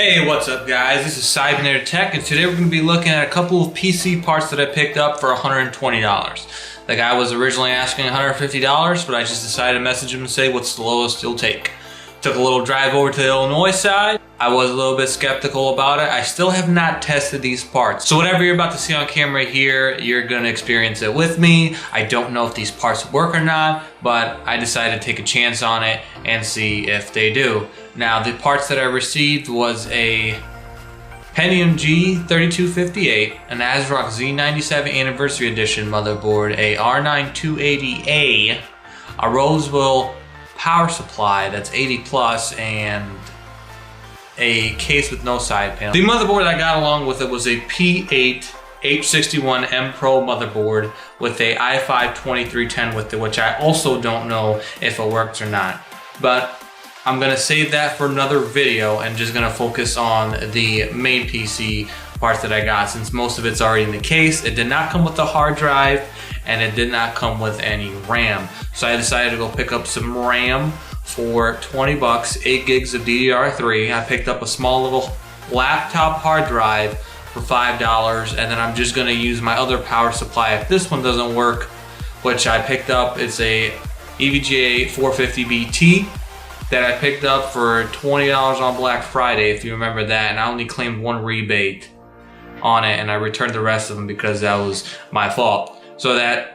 Hey, what's up guys? This is Cybernator Tech, and today we're going to be looking at a couple of PC parts that I picked up for $120. The guy was originally asking $150, but I just decided to message him and say what's the lowest he'll take. Took a little drive over to the Illinois side. I was a little bit skeptical about it. I still have not tested these parts. So whatever you're about to see on camera here, you're going to experience it with me. I don't know if these parts work or not, but I decided to take a chance on it and see if they do. Now, the parts that I received was a Pentium G3258, an ASRock Z97 Anniversary Edition motherboard, a R9 280A, a Roseville power supply that's 80 plus, and a case with no side panel. The motherboard I got along with it was a P8 H61 M Pro motherboard with a i5-2310 with it, which I also don't know if it works or not. But I'm gonna save that for another video and just gonna focus on the main PC parts that I got, since most of it's already in the case. It did not come with a hard drive and it did not come with any RAM. So I decided to go pick up some RAM for 20 bucks, 8 gigs of DDR3. I picked up a small little laptop hard drive for $5, and then I'm just gonna use my other power supply if this one doesn't work, which I picked up. It's a EVGA 450BT that I picked up for $20 on Black Friday, if you remember that, and I only claimed one rebate on it, and I returned the rest of them because that was my fault. So that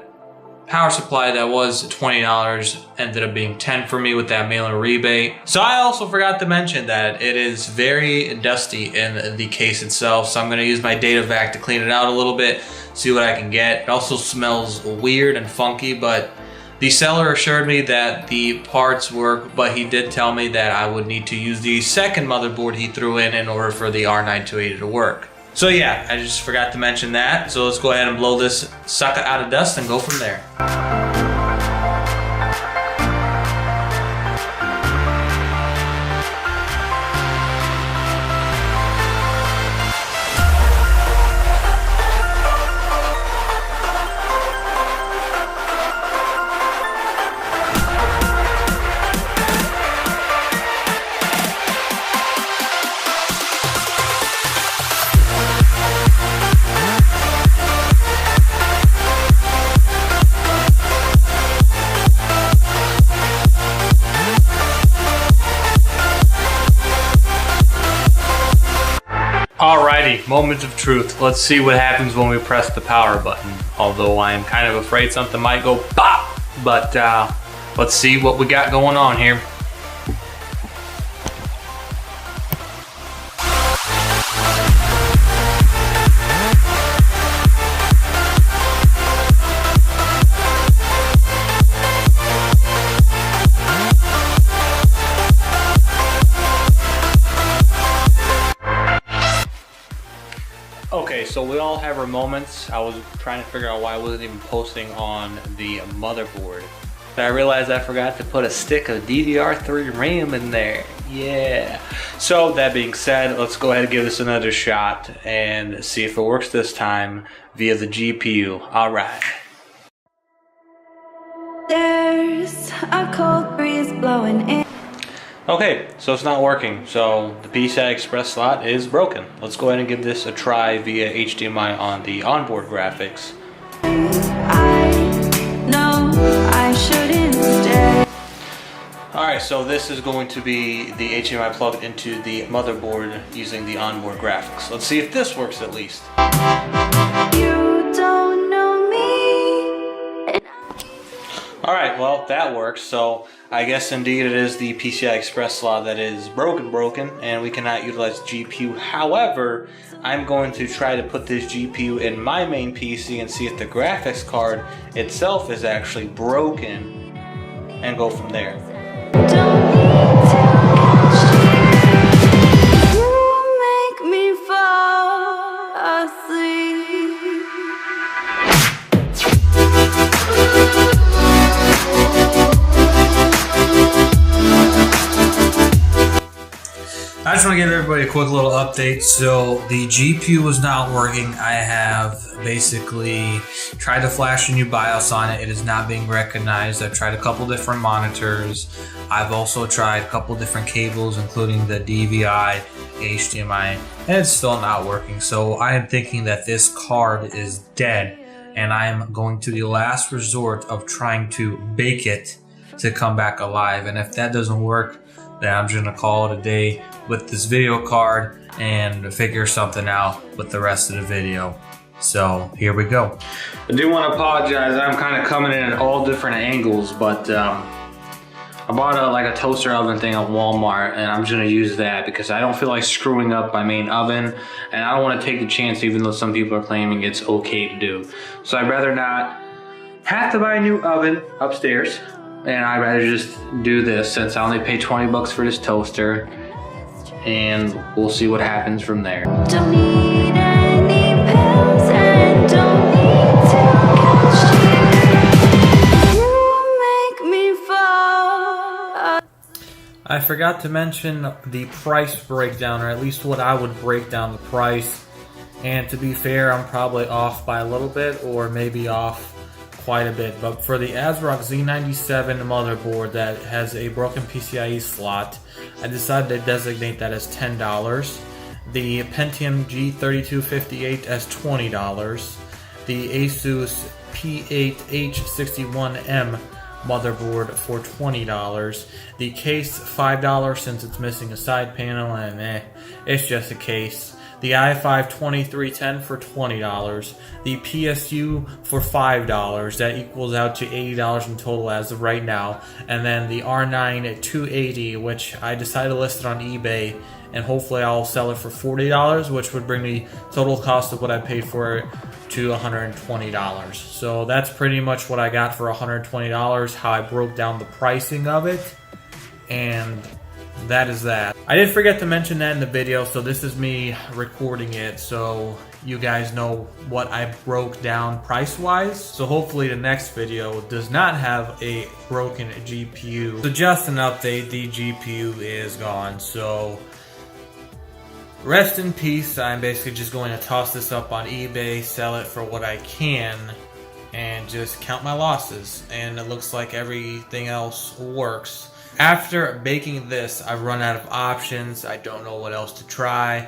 power supply that was $20 ended up being $10 for me with that mail-in rebate. So I also forgot to mention that it is very dusty in the case itself, so I'm going to use my data vac to clean it out a little bit, see what I can get. It also smells weird and funky, but the seller assured me that the parts work, but he did tell me that I would need to use the second motherboard he threw in order for the R9 280 to work. So yeah, I just forgot to mention that. So let's go ahead and blow this sucker out of dust and go from there. Alrighty, moment of truth. Let's see what happens when we press the power button. Although I am kind of afraid something might go pop, but let's see what we got going on here. Okay, so we all have our moments. I was trying to figure out why I wasn't even posting on the motherboard. But I realized I forgot to put a stick of DDR3 RAM in there. Yeah. So that being said, let's go ahead and give this another shot and see if it works this time via the GPU. All right. There's a cold breeze blowing in. Okay, so it's not working. So the PCI Express slot is broken. Let's go ahead and give this a try via HDMI on the onboard graphics. I know I shouldn't stay. Alright, so this is going to be the HDMI plugged into the motherboard using the onboard graphics. Let's see if this works at least. You don't know me. Alright, well that works. So I guess indeed it is the PCI Express slot that is broken, and we cannot utilize GPU. However, I'm going to try to put this GPU in my main PC and see if the graphics card itself is actually broken and go from there. Don't need to catch you. You make me fall asleep. I just want to give everybody a quick little update. So the GPU was not working. I have basically tried to flash a new BIOS on it. It is not being recognized. I've tried a couple different monitors. I've also tried a couple different cables, including the DVI, HDMI, and it's still not working. So I am thinking that this card is dead, and I am going to the last resort of trying to bake it to come back alive. And if that doesn't work, then I'm just gonna call it a day with this video card and figure something out with the rest of the video. So here we go. I do want to apologize. I'm kind of coming in at all different angles, but I bought a toaster oven thing at Walmart, and I'm just gonna use that because I don't feel like screwing up my main oven, and I don't want to take the chance, even though some people are claiming it's okay to do. So I'd rather not have to buy a new oven upstairs. And I'd rather just do this since I only paid 20 bucks for this toaster, and we'll see what happens from there. Don't need any pills and don't need to catch you. You make me fall. I forgot to mention the price breakdown, or at least what I would break down the price. And to be fair, I'm probably off by a little bit, or maybe off quite a bit. But for the ASRock Z97 motherboard that has a broken PCIe slot, I decided to designate that as $10. The Pentium G3258 as $20. The Asus P8H61M motherboard for $20. The case $5 since it's missing a side panel, and it's just a case. The i5-2310 for $20, the PSU for $5, that equals out to $80 in total as of right now, and then the R9-280, which I decided to list it on eBay, and hopefully I'll sell it for $40, which would bring the total cost of what I paid for it to $120. So that's pretty much what I got for $120, how I broke down the pricing of it, and that is that. I did forget to mention that in the video, so this is me recording it so you guys know what I broke down price-wise. So hopefully the next video does not have a broken GPU. So just an update, the GPU is gone. So rest in peace. I'm basically just going to toss this up on eBay, sell it for what I can, and just count my losses. And it looks like everything else works. After baking this, I've run out of options. I don't know what else to try.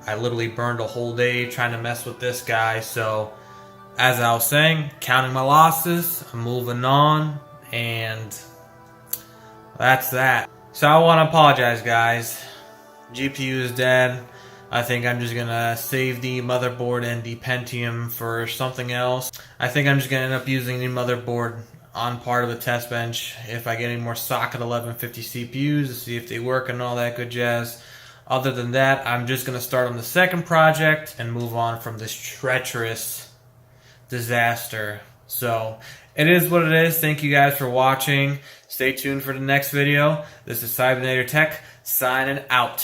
I literally burned a whole day trying to mess with this guy. So, as I was saying, counting my losses, I'm moving on, and that's that. So I want to apologize, guys. GPU is dead. I think I'm just gonna save the motherboard and the Pentium for something else. I think I'm just gonna end up using the motherboard on part of the test bench if I get any more socket 1150 CPUs to see if they work and all that good jazz. Other than that, I'm just going to start on the second project and move on from this treacherous disaster. So, it is what it is. Thank you guys for watching. Stay tuned for the next video. This is Cybernator Tech signing out.